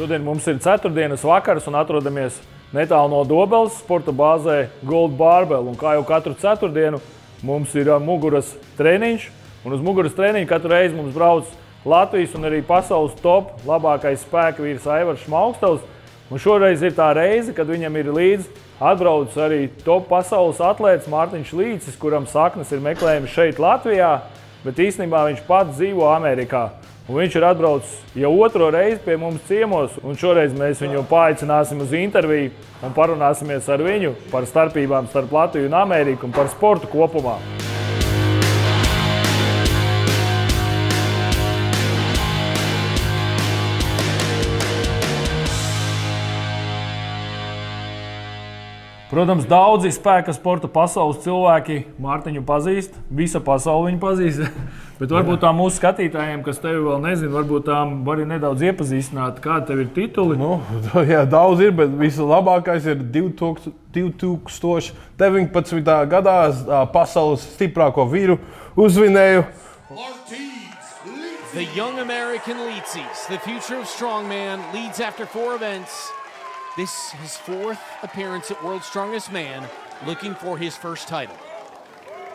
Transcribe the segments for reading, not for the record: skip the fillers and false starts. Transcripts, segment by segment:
Šodien mums ir ceturtdienas vakars un atrodamies netālu no Dobeles sporta bāzē Gold Barbell. Un kā jau katru ceturtdienu mums ir muguras treniņš. Un uz muguras treniņu katru reizi mums brauc Latvijas un arī pasaules top labākais spēka vīrs Aivars Šmaukstavs. Un šoreiz ir tā reize, kad viņam ir līdzi atbraucis arī top pasaules atlēts Mārtiņš Līcis, kuram saknes ir meklējumi šeit Latvijā, bet īstenībā viņš pats dzīvo Amerikā. Un viņš ir atbraucis jau otro reizi pie mums ciemos, un šoreiz mēs viņu paaicināsim uz interviju un parunāsimies ar viņu par starpībām starp Latviju un Ameriku un par sportu kopumā. Protams, daudzi spēka sporta pasaules cilvēki Mārtiņu pazīst, visa pasaule viņu pazīst, bet varbūt tā mūsu skatītājiem, kas tevi vēl nezina, varbūt tām vari nedaudz iepazīstināt, kādi tev ir tituli. Nu, jā, daudz ir, bet vislabākais ir 2019. gadā pasaules stiprāko vīru uzvinēju. The young American Līcis, the future of strongman, leads after 4 events. This is his 4th appearance at World's Strongest Man, looking for his first title.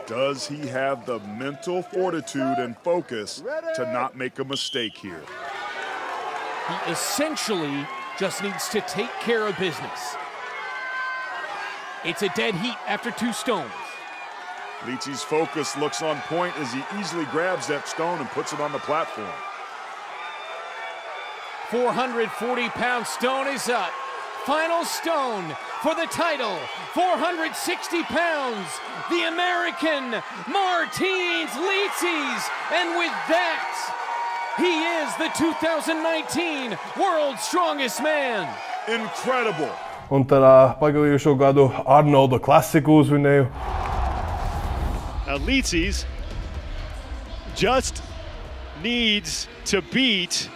Does he have the mental fortitude and focus to not make a mistake here? He essentially just needs to take care of business. It's a dead heat after 2 stones. Līcis' focus looks on point as he easily grabs that stone and puts it on the platform. 440-pound stone is up. Final stone for the title, 460 pounds, the American Mārtiņš Līcis. And with that, he is the 2019 World's Strongest Man. Incredible. Un tad pagājušo gadu Arnolda klasiku uzvinēju. Līcis just needs to beat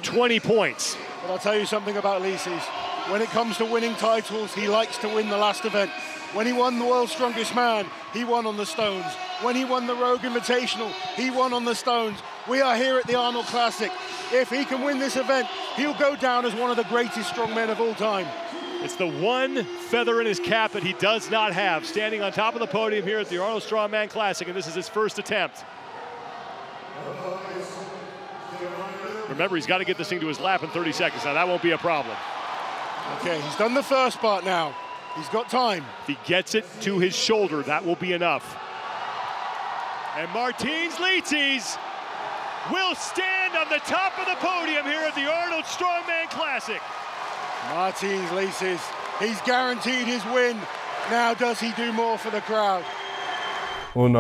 20 points. But I'll tell you something about Līcis. When it comes to winning titles, he likes to win the last event. When he won the World's Strongest Man, he won on the stones. When he won the Rogue Invitational, he won on the stones. We are here at the Arnold Classic. If he can win this event, he'll go down as one of the greatest strongmen of all time. It's the one feather in his cap that he does not have, standing on top of the podium here at the Arnold Strongman Classic, and this is his first attempt. Remember, he's got to get this thing to his lap in 30 seconds. Now, that won't be a problem. Okay, he's done the first part now. He's got time. If he gets it to his shoulder, that will be enough. And Mārtiņš Līcis will stand on the top of the podium here at the Arnold Strongman Classic. Mārtiņš Līcis, he's guaranteed his win. Now does he do more for the crowd? Un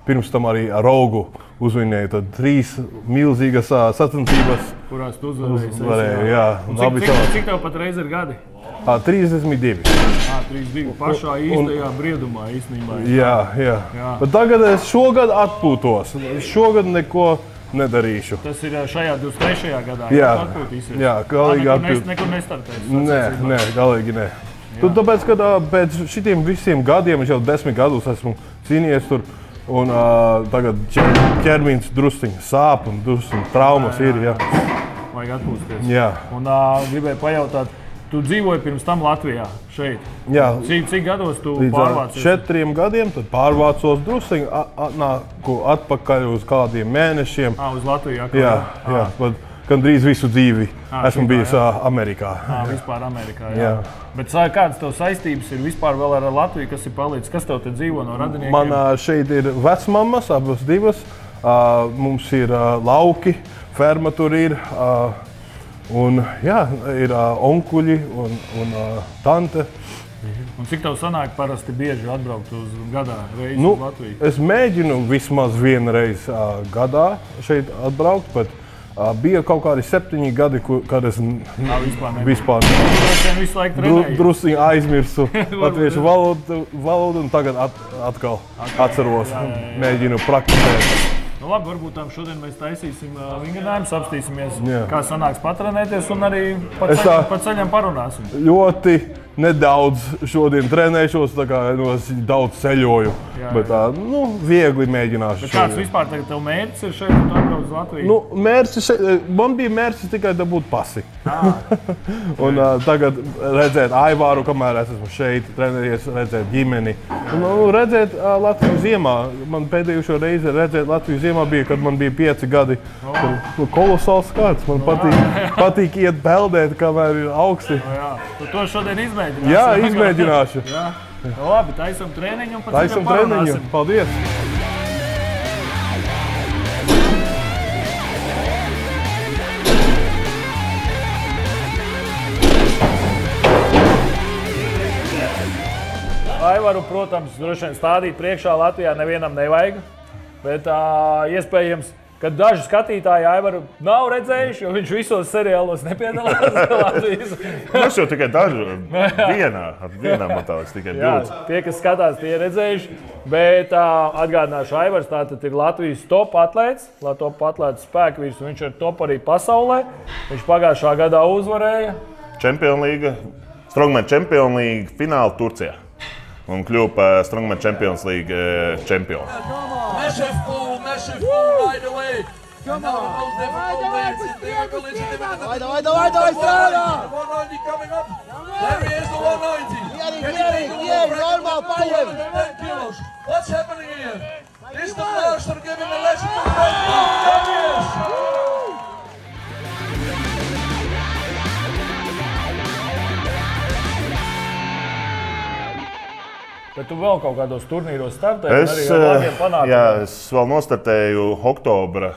pirms tam arī Rogu uzvinēju, tad 3 milzīgas sacensības. Kurās tu uzvarēji? Jā. Cik tev pat reiz ir gadi? 32. 32. Pašā īstajā briedumā īstenībā. Jā. Bet tagad es šogad atpūtos. Es šogad neko nedarīšu. Tas ir šajā 23. gadā, jā, atpūtīsies? Jā, galīgi atpūtīsies. Nekur nestartēs? Nē, galīgi nē. Tāpēc, kad pēc šitiem visiem gadiem, es jau 10 gadus esmu cīnījies tur, un tagad ķermenis drusciņi sāp un drusciņi traumas ir, jā. Vajag atpūsties. Jā. Un gribēju pajautāt, tu dzīvoji pirms tam Latvijā, šeit. Jā. Cik gados tu pārvācies? Līdz 4 gadiem, tad pārvācos drusciņi, nāku atpakaļ uz kādiem mēnešiem. Uz Latviju? Jā, bet gandrīz visu dzīvi esmu bijis Amerikā. Vispār Amerikā, jā. Bet kādas tev saistības ir vispār vēl ar Latviju, kas ir palicis? Kas tev te dzīvo no radiniekiem? Man šeit ir vecmammas, abas divas. Mums ir lauki, ferma tur ir. Un jā, ir onkuļi un tante. Un cik tev sanāk parasti bieži atbraukt uz gadā reizi uz Latviju? Es mēģinu vismaz vienu reizi gadā šeit atbraukt, bet bija kaut kādi 7 gadi, kad es vispār drusciņi aizmirsu latviešu valodu un tagad atkal atceros un mēģinu praktizēt. Nu labi, varbūt šodien mēs taisīsim vingrinājumus, apstīsimies, kā sanāks patrenēties un arī pa ceļam parunāsim. Ļoti nedaudz šodien trenēšos, tā kā es daudz ceļoju. Bet viegli mēģināšu. Bet kāds vispār tagad tev mērķis ir šeit, un tu atbrauc uz Latviju? Man bija mērķis tikai dabūt pasi. Un tagad redzēt Aivāru, kamēr es esmu šeit, trenējies, redzēt ģimeni. Un redzēt Latviju ziemā. Man pēdējušo reizi redzēt Latviju ziemā bija, kad man bija 5 gadi. Kolosāls skats. Man patīk iet peldēt, kamēr ir augsti. Tu to šodien izmēģināsi? Jā, izmēģināšu. Labi, taisam treniņu un pēc taisam treniņu. Paldies! Aivaru, protams, droši vien stādīt priekšā Latvijā nevienam nevajag, bet iespējams, ka daži skatītāji Aivaru nav redzējuši, jo viņš visos seriālos nepiedalās Latvijas. Mēs jau tikai daži, vienā man tālāk tikai bildes. Tie, kas skatās, tie ir redzējuši, bet atgādināšu, Aivars tātad ir Latvijas top atlēts, spēkvīrs, un viņš ir top arī pasaulē. Viņš pagājušā gadā uzvarēja Strongman Champions League finālu Turcijā un kļuva par Strongman Champions League čempionu. Massive pull right away. Come on. The most difficult weights in the ability division. The 190 coming up. There he is, the 190. Normal, 10 kilos. What's happening here? Is the master giving a lesson to the There he is. Bet tu vēl kaut kādos turnīros startēji un arī ar labiem panākumiem? Jā, es vēl nostartēju oktobra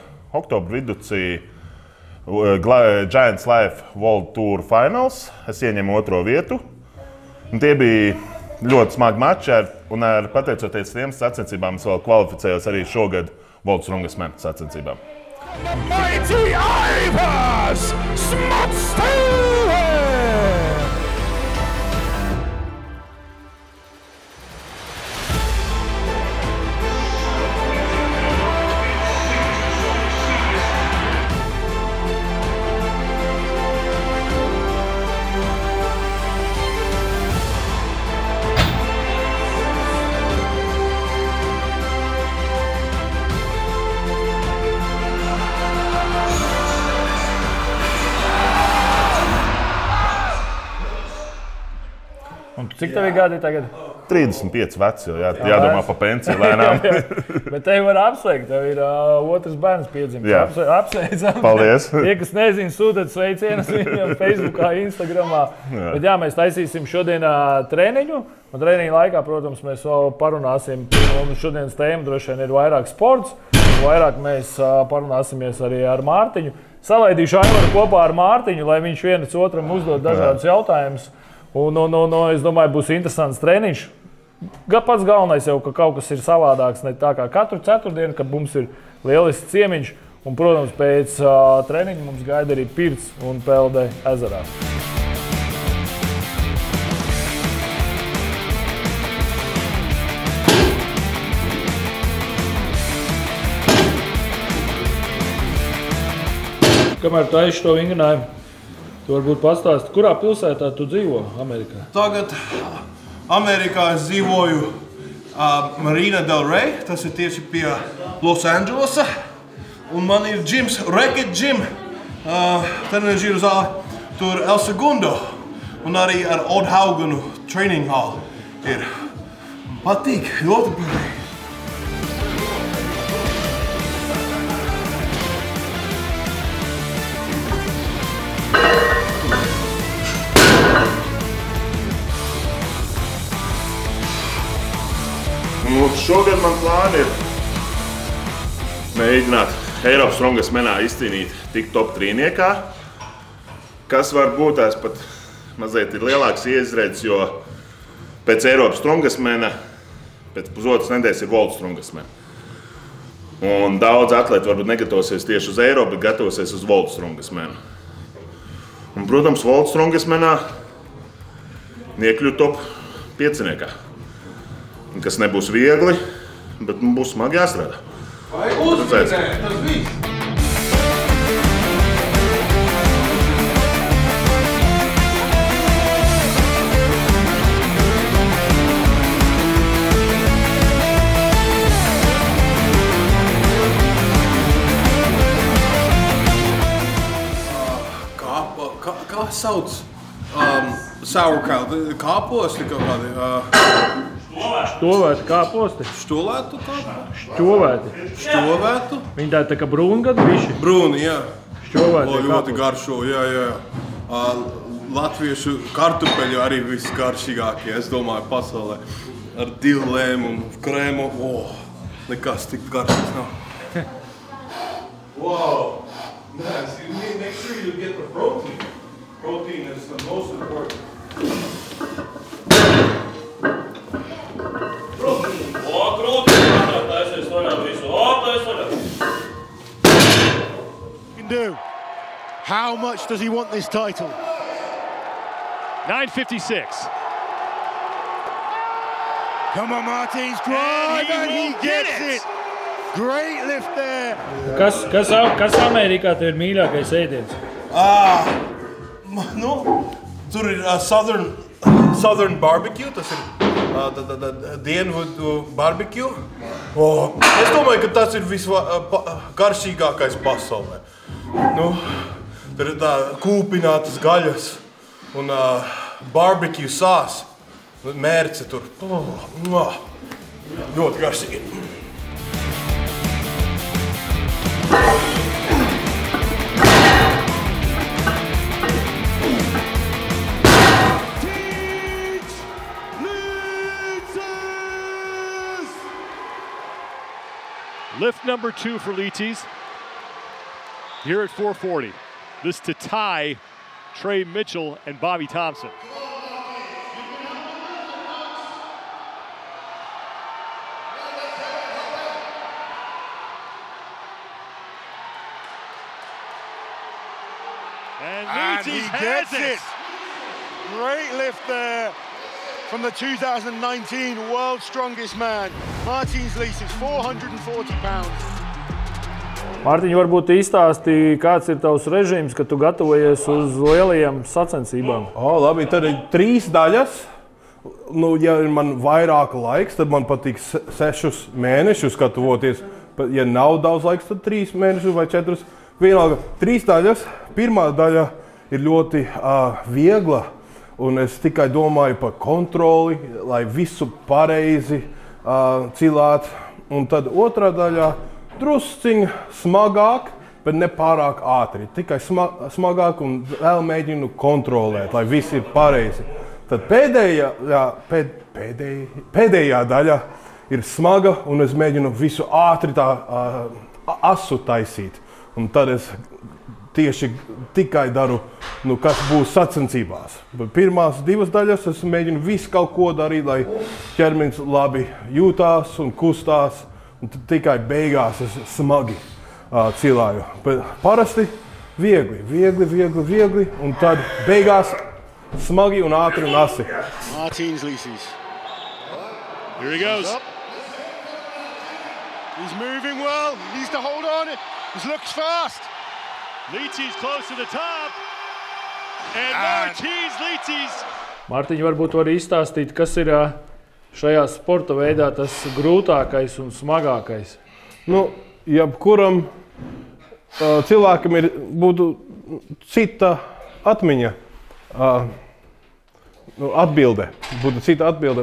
viducī Giants Life World Tour Finals. Es ieņemu 2. vietu. Un tie bija ļoti smagi mači, un pateicoties tiem sacensībām, es vēl kvalificējos arī šogad World Strongest Man sacensībām. Mighty Ivars Smotstūve! Cik tev ir gadi tagad? 35 veci, jādomā par pensiju lēnām. Bet tevi var apsveikt, tev ir otrs bērns piedzimis. Apsveicam. Paldies. Tie, kas nezina, sūtiet sveicienus viņam Facebookā, Instagramā. Bet jā, mēs taisīsim šodien treniņu. Un treniņa laikā, protams, mēs vēl parunāsim. Un šodienas tēma droši vien ir vairāk sports. Vairāk mēs parunāsimies arī ar Mārtiņu. Salaidīšu Aivaru kopā ar Mārtiņu, lai viņš viens otram uzdod dažādus jautājumus. Un es domāju, būs interesants treniņš. Pats galvenais jau, ka kaut kas ir savādāks, ne tā kā katru ceturtdienu, kad mums ir lielisks ciemiņš. Un, protams, pēc treniņa mums gaida arī pirts un pelde ezerā. Kamēr tu aizši to vingrinājumu, tu varbūt pastāsti, kurā pilsētā tu dzīvo Amerikā? Tagad Amerikā es dzīvoju Marina del Rey, tas ir tieši pie Los Andželesa. Un man ir gyms, Racket Gym, trenižīru zāle, tur El Segundo. Un arī ar Old Hauganu training hall ir. Patīk, ļoti patīk. Šogad man plāni ir mēģināt Eiropas Strongest Manā izcīnīt tik top 3-niekā, kas var būt tās pat mazliet ir lielāks izredzes, jo pēc Eiropas Strongest Manā pēc pusotras nedēļas ir World Strongest Man. Un daudz atlēti varbūt negatavosies tieši uz Eiropu, bet gatavosies uz World Strongest Man. Un, protams, World Strongest Manā iekļūt top 5-niekā. Kas nebūs viegli, bet būs smagi jāstrādā. Vai uzticēt, tas viss! kā sauc? Sauerkraut, kāposti kaut kādi. Štovēti kāposti. Štolētu kāposti? Štovēti. Viņi tā kā brūni gadu bišķi? Brūni, jā. Štovēti ļoti garšo, jā. Latviešu kartupeļu arī visgaršīgākie, es domāju, pasaulē. Ar dillēm un krēmu. Nekas tik garšīgs nav. Wow. Nice. You need to make sure you get the protein. Protein is the most important. How much does he want this title? 9:56. Come on, Martins, drive, and he gets it. Great lift there. Kas Amerikā tev ir mīļākais ēdiens? Tur ir Southern barbecue, tas ir dienvidu barbecue. Es domāju, ka tas ir visgaršīgākais pasaulē. Tur ir tā kūpinātas gaļas un barbecue sās. Mērce tur. Ļoti garšīgi. Lift number 2 for Litis here at 440. This to tie Trey Mitchell and Bobby Thompson. And he gets it. Great lift there from the 2019 World's Strongest Man, Martins Litis, 440 pounds. Mārtiņ, varbūt izstāstīja, kāds ir tavs režīms, kad tu gatavojies uz lielajām sacensībām? Labi, tad ir 3 daļas. Ja ir man vairāk laiks, tad man patīk 6 mēnešus gatavoties. Ja nav daudz laiks, tad 3 mēnešus vai 4. Vienalga, 3 daļas. Pirmā daļa ir ļoti viegla, un es tikai domāju par kontroli, lai visu pareizi cilāt. Un tad otrā daļā drusciņ smagāk, bet ne pārāk ātri. Tikai smagāk un vēl mēģinu kontrolēt, lai viss ir pareizi. Tad pēdējā daļa ir smaga, un es mēģinu visu ātri tā asu taisīt. Un tad es tieši tikai daru, kas būs sacensībās. Bet pirmās 2 daļas es mēģinu visu kaut ko darīt, lai ķermenis labi jūtās un kustās. Un tikai beigās es smagi cilāju. Bet parasti viegli, un tad beigās smagi un ātri un asi. Martins Litis. Here he goes. He's moving well. He needs to hold on. He looks fast. Litis close to the top. And Martins Litis. Mārtiņ, varbūt var izstāstīt, kas ir šajā sporta veidā tas grūtākais un smagākais? Jebkuram cilvēkam būtu cita atmiņa, atbilde. Būtu cita atbilde.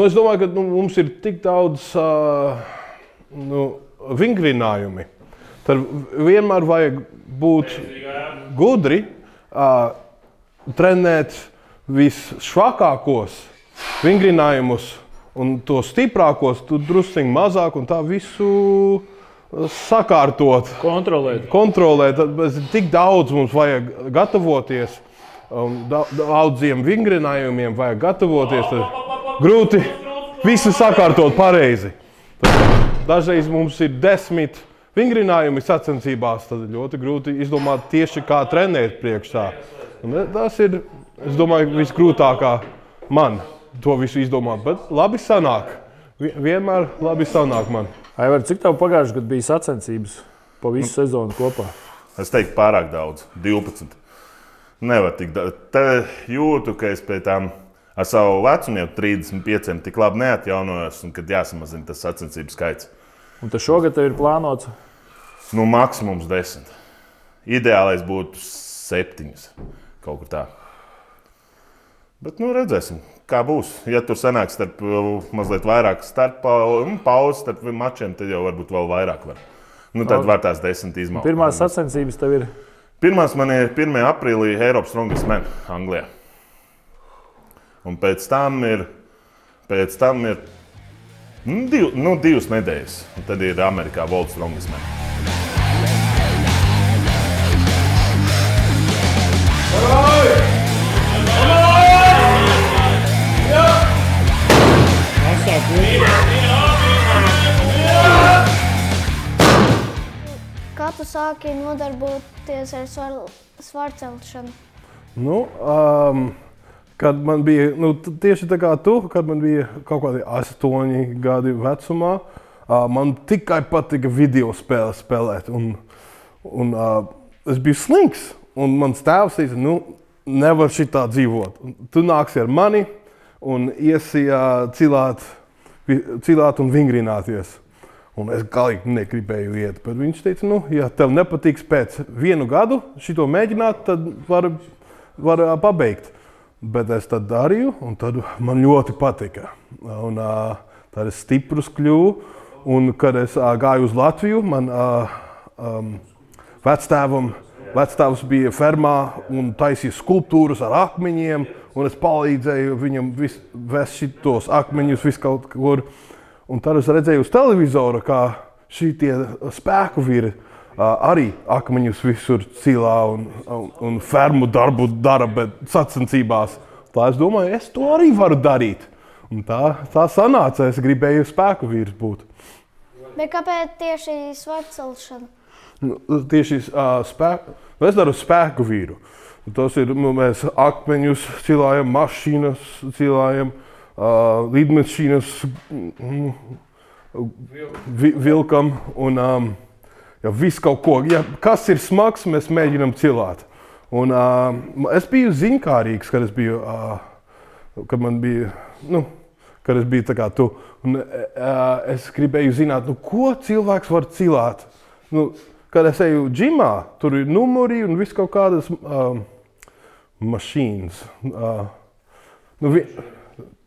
Es domāju, ka mums ir tik daudz vingrinājumi. Tad vienmēr vajag būt gudri, trenēt visšvakākos vingrinājumus un to stiprākos, tu drusciņ mazāk un tā visu sakārtot. Kontrolēt. Tik daudz mums vajag gatavoties, daudziem vingrinājumiem vajag gatavoties, tad grūti visu sakārtot pareizi. Dažreiz mums ir 10 vingrinājumi sacensībās, tad ļoti grūti izdomāt tieši kā trenēt priekšā. Tas ir, es domāju, visgrūtākā man. To visu izdomāt, bet labi sanāk. Vienmēr labi sanāk man. Aivar, cik tev pagājušajā gadā bija sacensības pa visu sezonu kopā? Es teiktu pārāk daudz, 12. Nevar tik daudz. Te jūtu, ka es pie tām ar savu vecumu jau 35 tik labi neatjaunojos, un kad jāsamazina tas sacensību skaits. Un tas šogad tev ir plānots? Maksimums 10. Ideālais būtu 7, kaut kur tā. Bet, redzēsim, kā būs. Ja tur sanāks starp mazliet vairāk pauzes starp mačiem, tad jau varbūt vēl vairāk var. Tad var tās 10 izmaukt. Pirmās sacensības tev ir? Pirmās man ir 1. aprīlī Eiropas Strongest Man Anglijā. Un pēc tam ir 2 nedēļas. Un tad ir Amerikā World Strongest Man. Kā tu sāki nodarboties ar svarcelšanu? Kad man bija, tieši tā kā tu, kad man bija kaut kādi 8 gadi vecumā, man tikai patika video spēles spēlēt. Un es biju slings, un mans tēvs teica, nevar šitā dzīvot. Tu nāksi ar mani un iesi cilāt un vingrināties. Un es galīgi negribēju iet, bet viņš teica, ja tev nepatiks pēc 1 gadu šito mēģināt, tad var pabeigt. Bet es tad darīju, un tad man ļoti patika. Un tad es stiprus kļuvu, un kad es gāju uz Latviju, man vectēvs bija fermā un taisīja skulptūras ar akmeņiem, un es palīdzēju viņam vest šitos akmeņus vis kaut kur. Un tad es redzēju uz televizora, kā šitie spēku vīri arī akmeņus visur cilā un fermu darbu dara, bet sacensībās. Tā es domāju, es to arī varu darīt. Un tā sanāca, es gribēju spēku vīrs būt. Bet kāpēc tieši svarcelšana? Tieši es daru spēku vīru. Tas ir, mēs akmeņus cilājam, mašīnas cilājam, lidmašīnas vilkam un visu kaut ko. Ja kas ir smags, mēs mēģinam cilāt. Un es biju ziņkārīgs, kad es biju, kad es biju tā kā tu. Un es gribēju zināt, ko cilvēks var cilāt. Kad es eju džimā, tur ir numuri un viss kaut kādas mašīnas.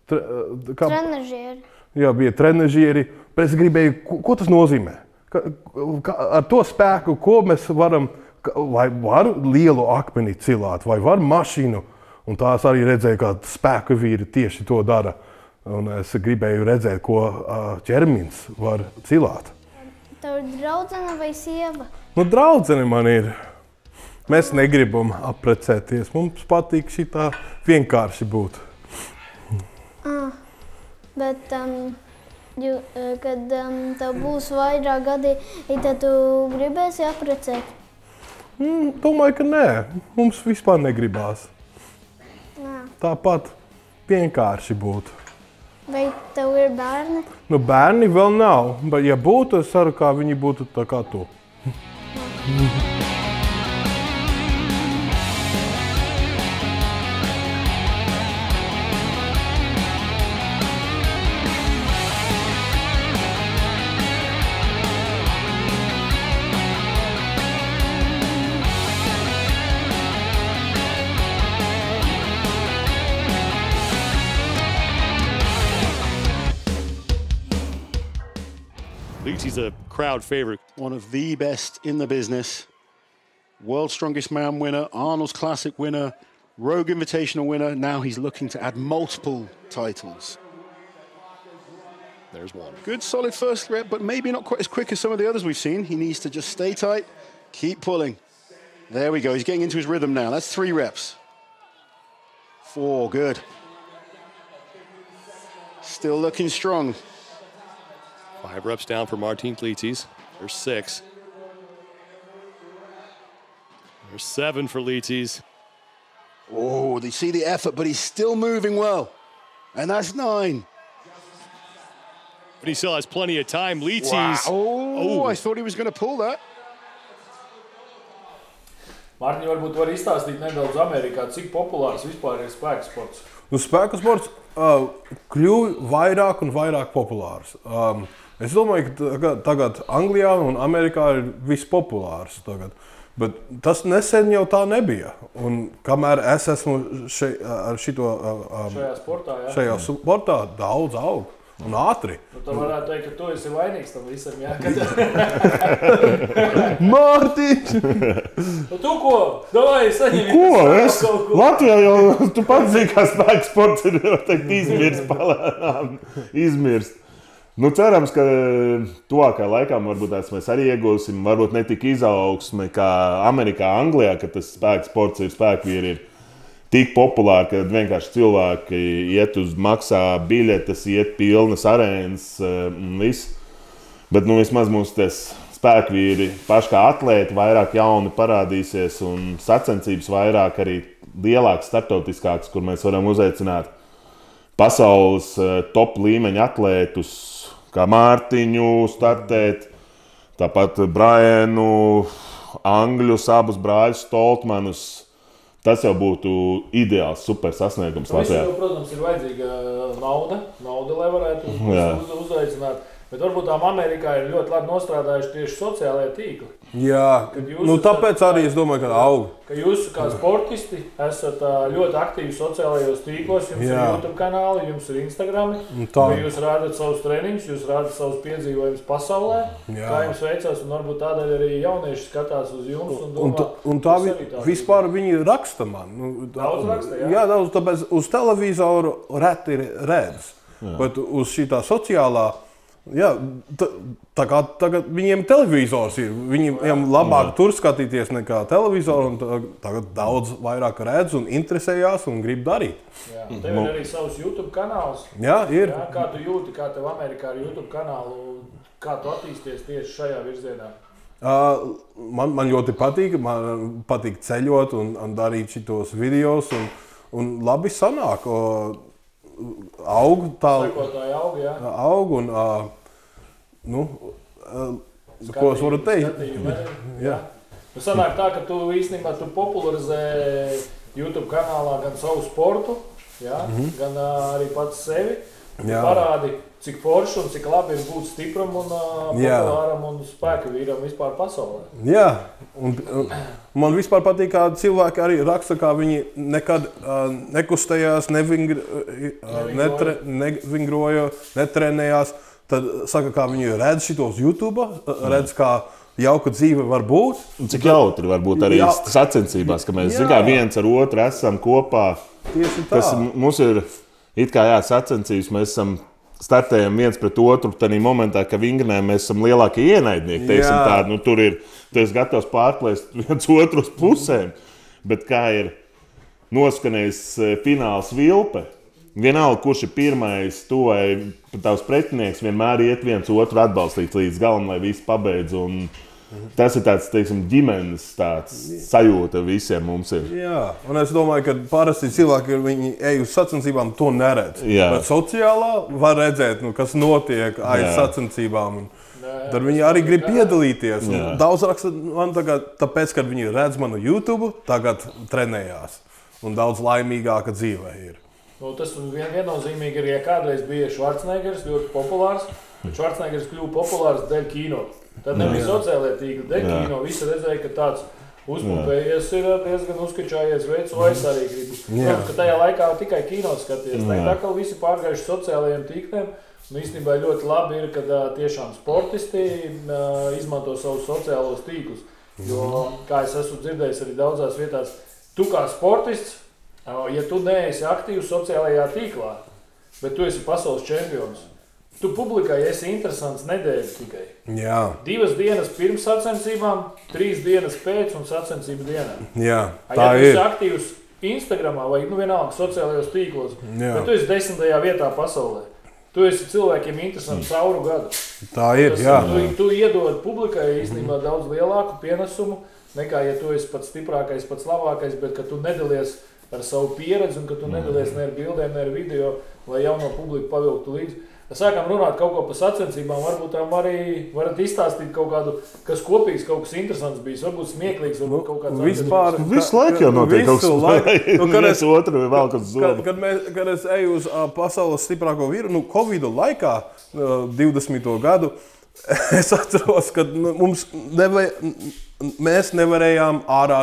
Trenažieri. Jā, bija trenažieri, bet es gribēju, ko tas nozīmē? Ar to spēku, ko mēs varam, vai var lielu akmeni cilāt, vai var mašīnu, un tās arī redzēju, kā spēku vīri tieši to dara. Un es gribēju redzēt, ko ķermenis var cilāt. Tev ir draudzene vai sieva? Draudzene man ir. Mēs negribam apprecēties, mums patīk šitā vienkārši būt. Bet, kad tev būs vairāk gadi, tad tu gribēsi apprecēt? Domāju, ka nē. Mums vispār negribās. Tāpat vienkārši būt. Vai tev ir bērni? Bērni vēl nav, bet ja būtu, es ceru, kā viņi būtu tā kā tu. He's a crowd favorite. One of the best in the business. World's Strongest Man winner, Arnold's Classic winner, Rogue Invitational winner. Now he's looking to add multiple titles. There's one. Good, solid first rep, but maybe not quite as quick as some of the others we've seen. He needs to just stay tight, keep pulling. There we go. He's getting into his rhythm now. That's 3 reps. 4, good. Still looking strong. 5 reps down for Martin Licis. There's 6. There's 7 for Licis. Oh, they see the effort, but he's still moving well. And that's 9. But he still has plenty of time. Licis. Wow. I thought he was going to pull that. Mārtiņ, varbūt var izstāstīt nedaudz Amerikā, cik populārs vispār ir spēku sports? Spēku sports kļuva vairāk un vairāk populārs. Es domāju, ka tagad Anglijā un Amerikā ir vispopulārs tagad. Bet tas nesen jau tā nebija. Un kamēr es esmu ar šajā sportā, šajā sportā daudz aug un ātri. Nu, tā varētu teikt, ka tu esi vainīgs tam visam, jā. Mārtiņš! Nu, tu ko? Davai, saņem. Ko? Es? Latvijā jau, tu pats zini, kā spēka sports ir, teikt, izmirst palēnām. Izmirst. Nu, cerams, ka tuvākajā laikā varbūt mēs arī iegūsim, varbūt ne tik izaugsmi kā Amerikā, Anglijā, ka tas spēka sports ir spēkvīri ir tik populāri, ka vienkārši cilvēki iet uz maksā biļetes, iet pilnas arēnas un viss. Bet nu, vismaz mums tas spēkvīri paši kā atlēti vairāk jauni parādīsies un sacensības vairāk arī lielākas, starptautiskākas, kur mēs varam uzaicināt pasaules top līmeņa atlētus, kā Mārtiņu startēt, tāpat Brianu, Angļus, abus brāļus Stoltmanus. Tas jau būtu ideāls super sasniegums Latvijā. Visam, protams, ir vajadzīga nauda, lai varētu uzaicināt. Bet varbūt tām Amerikā ir ļoti labi nostrādājuši tieši sociālajie tīkli. Jā, nu tāpēc arī es domāju, ka aug. Ka jūs kā sportisti esat ļoti aktīvi sociālajos tīklos, jums ir YouTube kanāli, jums ir Instagrami, jūs rādat savus treniņus, jūs rādat savus piedzīvojumus pasaulē, kā jums veicās, un varbūt tādēļ arī jaunieši skatās uz jums un domā. Un tā vispār viņi raksta man. Daudz raksta, jā? Jā, daudz, tāpēc uz televizoru reti redz, bet uz šitā sociālā. Jā, tā kā tagad viņiem televizors ir, viņiem labāk tur skatīties nekā televizoru, un tagad daudz vairāk redz un interesējās un grib darīt. Jā, tev ir arī savs YouTube kanāls. Jā, ir. Jā, kā tu jūti, kā tev Amerikā ar YouTube kanālu, kā tu attīsties tieši šajā virzienā? Man ļoti patīk, man patīk ceļot un darīt šitos videos, un labi sanāk. Aug tā. Sekotāji aug, jā. Aug un, ko es varu teikt? Jā. Nu, sanāk tā, ka tu īstenībā popularizē YouTube kanālā gan savu sportu, jā, gan arī pats sevi. Parādi, cik forši un cik labi ir būt stipram un populāram un spēka vīram vispār pasaulē. Jā, un man vispār patīk, kā cilvēki arī raksta, kā viņi nekad nekustējās, nevingroja, netrenējās. Tad saka, kā viņi redz šitos YouTube, redz, kā jauka dzīve var būt. Cik jautri var būt arī sacensībās, ka mēs viens ar otru esam kopā. Tieši tā. Tas mums ir it kā sacensības, mēs esam startējam viens pret otru tādā momentā, ka vingrinājumā mēs esam lielākie ienaidnieki. Nu, tur ir, tu esi gatavs pārplēst viens otru uz pusēm, bet kā ir noskanējis fināls vilpe, vienalga, kurš ir pirmais, tu vai tavs pretinieks vienmēr iet viens otru atbalstīt līdz galam, lai visi pabeidz. Un tas ir tāds, teiksim, ģimenes sajūta visiem mums ir. Jā, un es domāju, ka parasti cilvēki, viņi ej uz sacensībām, to neredz. Bet sociālā var redzēt, kas notiek aiz sacensībām. Tad viņi arī grib piedalīties. Daudz raksta man tagad, tāpēc, kad viņi redz manu YouTube, tagad trenējās. Un daudz laimīgāka dzīve ir. Nu, tas viennozīmīgi ir, ja kādreiz bija Schwarzeneggers ļoti populārs, bet Schwarzeneggers kļuva populārs dēļ kino. Tad nebija sociālajie tīkli, dēļ kino. Visi redzēja, ka tāds uzpupējies ir diezgan uzkačājies veids, vai es arī gribu. Protams, ka tajā laikā tikai kino skaties. Tā kā visi pārgājuši sociālajiem tīkliem. Un īstenībā ļoti labi ir, kad tiešām sportisti izmanto savus sociālos tīklus. Jo, kā es esmu dzirdējis arī daudzās vietās, tu kā sportists, ja tu neesi aktīvs sociālajā tīklā, bet tu esi pasaules čempions, tu publikai esi interesants nedēļu tikai. Jā. 2 dienas pirms sacensībām, 3 dienas pēc un sacensību dienā. Jā, tā ja tu ir. esi aktīvs Instagramā vai vienalga sociālajos tīklos, bet tu esi 10. vietā pasaulē. Tu esi cilvēkiem interesants cauru gadu. Tā ir, jā. Tu iedod publikai īstenībā daudz lielāku pienesumu, nekā ja tu esi pats stiprākais, pats labākais, bet ka tu nedalies ar savu pieredzi un ka tu nedalies ne ar bildēm, ne ar video, lai jauno publiku pavilktu līdzi. sākām runāt kaut ko par sacensībām, varbūt arī varat izstāstīt kaut kādu, kas kopīgs, kaut kas interesants bijis, varbūt smieklīgs, varbūt kaut kāds vispār, visu laiku jau notiek kaut kas otru vēl kas zobu. Kad es eju uz pasaules stiprāko vīru, Covidu laikā, 20. gadu, es atceros, ka mēs nevarējām ārā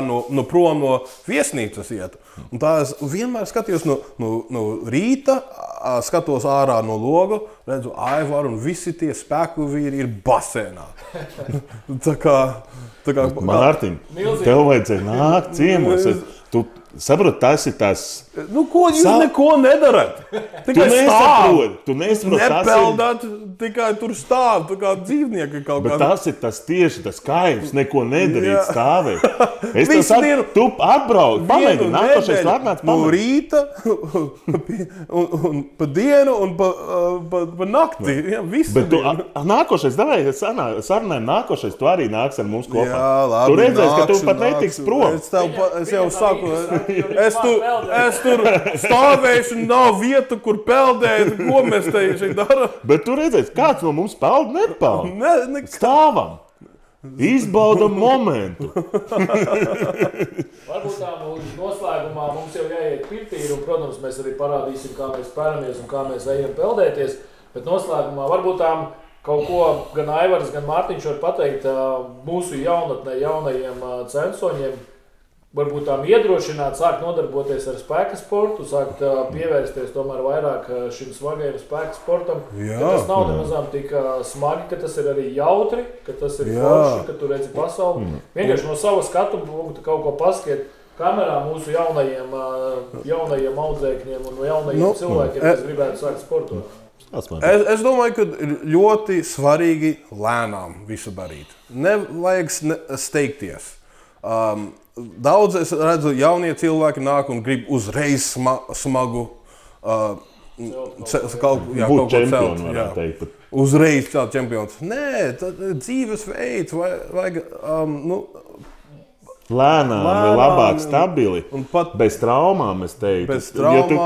prom no viesnīcas iet. Un tā es vienmēr skatījos no rīta, skatos ārā no loga, redzu Aivaru un visi tie spēku vīri ir basēnā. tā kā Mārtiņ, tev vajadzēja nākt ciemos. Tu saproti, tas ir tas... Ko jūs neko nedarat? Tikai tu nesaproti. Nepeldāt, tikai tur stāv, tā kā dzīvnieki kaut kā. Bet tas ir tieši tas kaivs, neko nedarīt, stāvēt. Es tev saku, tu atbrauc, pamēģini, nākošais tu atnāc pamēģini. No rīta, un pa dienu, un pa nakti. Bet tu nākošais, sarunājam, nākošais, tu arī nāks ar mums kopā. Jā, labi, tu redzēsi, ka tu pat netiks prom. Es jau saku, es tur stāvēšu, nav vieta, kur peldēt, ko mēs te šeit darām. Bet tu redzēsi, kāds no mums peld, nepeld. Stāvam. Izbaudam momentu. Varbūt tā noslēgumā mums jau jāiet pirtī, un, protams, mēs arī parādīsim, kā mēs spēramies un kā mēs ejam peldēties. Bet noslēgumā varbūt tām kaut ko gan Aivars, gan Mārtiņš var pateikt mūsu jaunatnē, jaunajiem censoņiem. Varbūt tām iedrošināt, sākt nodarboties ar spēka sportu, sākt pievērsties tomēr vairāk šim svagajam spēka sportam. Ka tas nav nemazām tik smagi, ka tas ir arī jautri, ka tas ir forši, ka tu redzi pasauli. Vienkārši no sava skatu punkta kaut ko paskiet kamerā mūsu jaunajiem audzēkņiem un jaunajiem cilvēkiem, kas gribētu sākt sportot. Es domāju, ka ir ļoti svarīgi lēnām visu darīt. Nevajag steigties. Daudz es redzu, jaunie cilvēki nāk un grib uzreiz smagu kaut ko celt. Uzreiz celt čempions. Nē, dzīvesveids vajag lēnām, labāk, stabili. Bez traumām, es teiktu.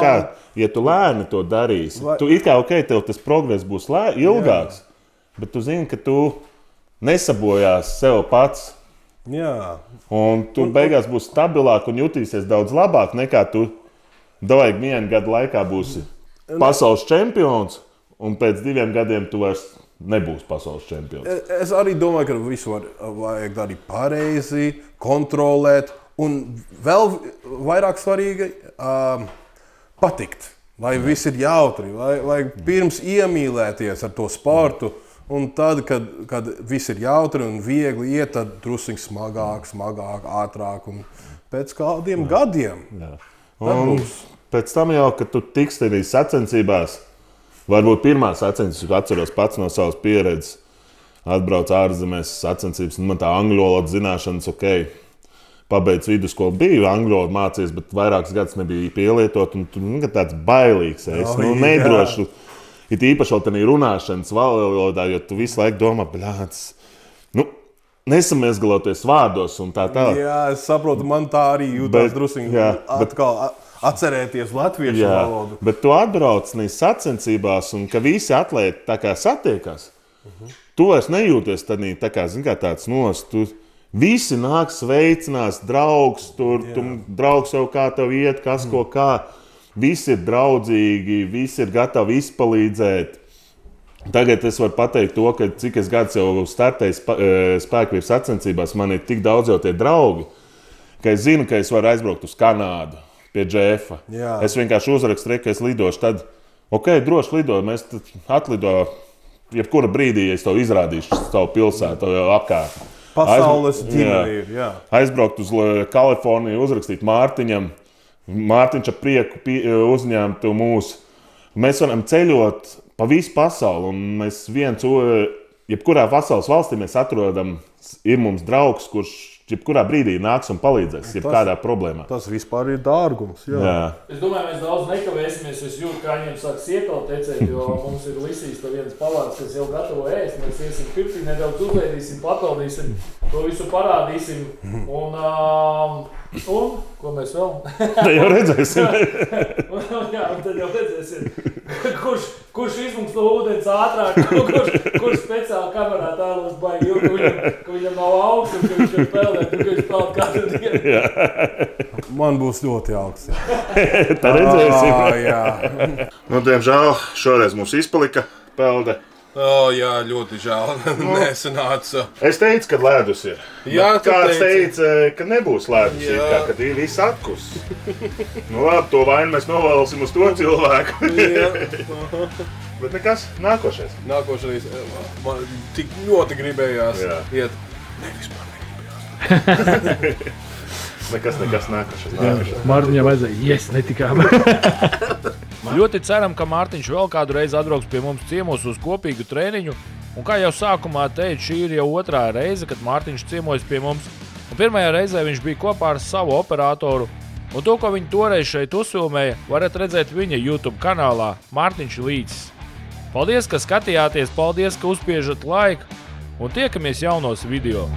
Ja tu lēni to darīsi, tu it kā tev tas progress būs ilgāks, bet tu zini, ka tu nesabojās sev pats. Jā. Un tu beigās būsi stabilāk un jutīsies daudz labāk nekā tu vienu gadu laikā būsi pasaules čempions un pēc 2 gadiem tu vairs nebūsi pasaules čempions. Es arī domāju, ka visu vajag darīt pareizi, kontrolēt un vēl vairāk svarīgi patikt. Lai viss ir jautri, vajag pirms iemīlēties ar to sportu. Un tad, kad viss ir jautri un viegli iet, tad drusciņ smagāk, ātrāk un pēc kādiem gadiem. Un pēc tam jau, kad tu tiksi tenīs sacensībās, varbūt pirmā sacensības, atceros pats no savas pieredzes, atbrauc ārzemēs sacensības, un man tā angļu valodas zināšanas, pabeidz vidusskolu, biju angļu valodu mācījies, bet vairākus gadus nebija pielietot, un tu tāds bailīgs, nedrošs. It īpaši vēl tādā runāšanas valodā, jo tu visu laiku domā, nesamiezgaloties vārdos un tā tālāk. Jā, es saprotu, man tā arī jūtas drusciņ atkal atcerēties latviešu valodu. Bet tu atbrauc sacensībās un ka visi atlēti tā kā satiekās, tu vairs nejūties tāds nost. Visi nāk sveicinās, draugs tur, draugs jau kā tev iet, kas ko kā. Visi ir draudzīgi, visi ir gatavi izpalīdzēt. Tagad es varu pateikt to, ka cik es gadus jau startēju spēkvīru sacensībās, man ir tik daudz jau tie draugi, ka es zinu, ka es varu aizbraukt uz Kanādu pie Džefa. Es vienkārši uzrakstu, ka es lidošu, tad, droši lido, mēs atlido, jebkura brīdī, ja es tev izrādīšu savu pilsētu apkārt. Pasaules ģimene ir, jā. Aizbraukt uz Kaliforniju, uzrakstīt Mārtiņam. Mārtiņš ar prieku uzņemtu mūs. Mēs varam ceļot pa visu pasauli, un mēs jebkurā pasaules valstī mēs atrodam, ir mums draugs, kurš jebkurā brīdī nāks un palīdzēs, jebkādā problēmā. Tas vispār ir dārgums, jā. Es domāju, mēs daudz nekavēsimies, es jūtu, kā viņiem sāk sietalt tecēt, jo mums ir Lisīs to viens palāds, kas jau gatavo ēst, mēs iesim pirtī, nedaudz uzveidīsim, papildīsim, to visu parādīsim, un ko mēs vēl? Tad jau redzēsim. Jā, un tad jau redzēsim, kurš izmunks no ūdens ātrāk, kurš speciāli kamerā tēlos baigi, ka viņam nav augsts, un ka viņš ir peldēt, un ka viņš peld katru dienu. Man būs ļoti augsts. Tā redzēsim. Jā. Nu, diemžēl, šoreiz mums izpalika pelde. Jā, ļoti žēl. Nesanāca. Es teicu, ka ledus ir. Jā, kāds teica, ka nebūs ledus, kad ir viss atkus. Nu labi, to vainu mēs novalsim uz to cilvēku. Bet nekas, nākošais. Nākošais, man tik ļoti gribējās iet. Nevispār negribējās. Nekas nākošais. Mārtiņam vajadzēja, netikām. Ļoti ceram, ka Mārtiņš vēl kādu reizi atbrauks pie mums ciemos uz kopīgu treniņu. Un kā jau sākumā teicu, šī ir jau otrā reize, kad Mārtiņš ciemojas pie mums. Un pirmajā reizē viņš bija kopā ar savu operatoru. Un to, ko viņi toreiz šeit uzfilmēja, varat redzēt viņa YouTube kanālā Mārtiņš Līcis. Paldies, ka skatījāties, paldies, ka uzspiežat laiku un tiekamies jaunos video.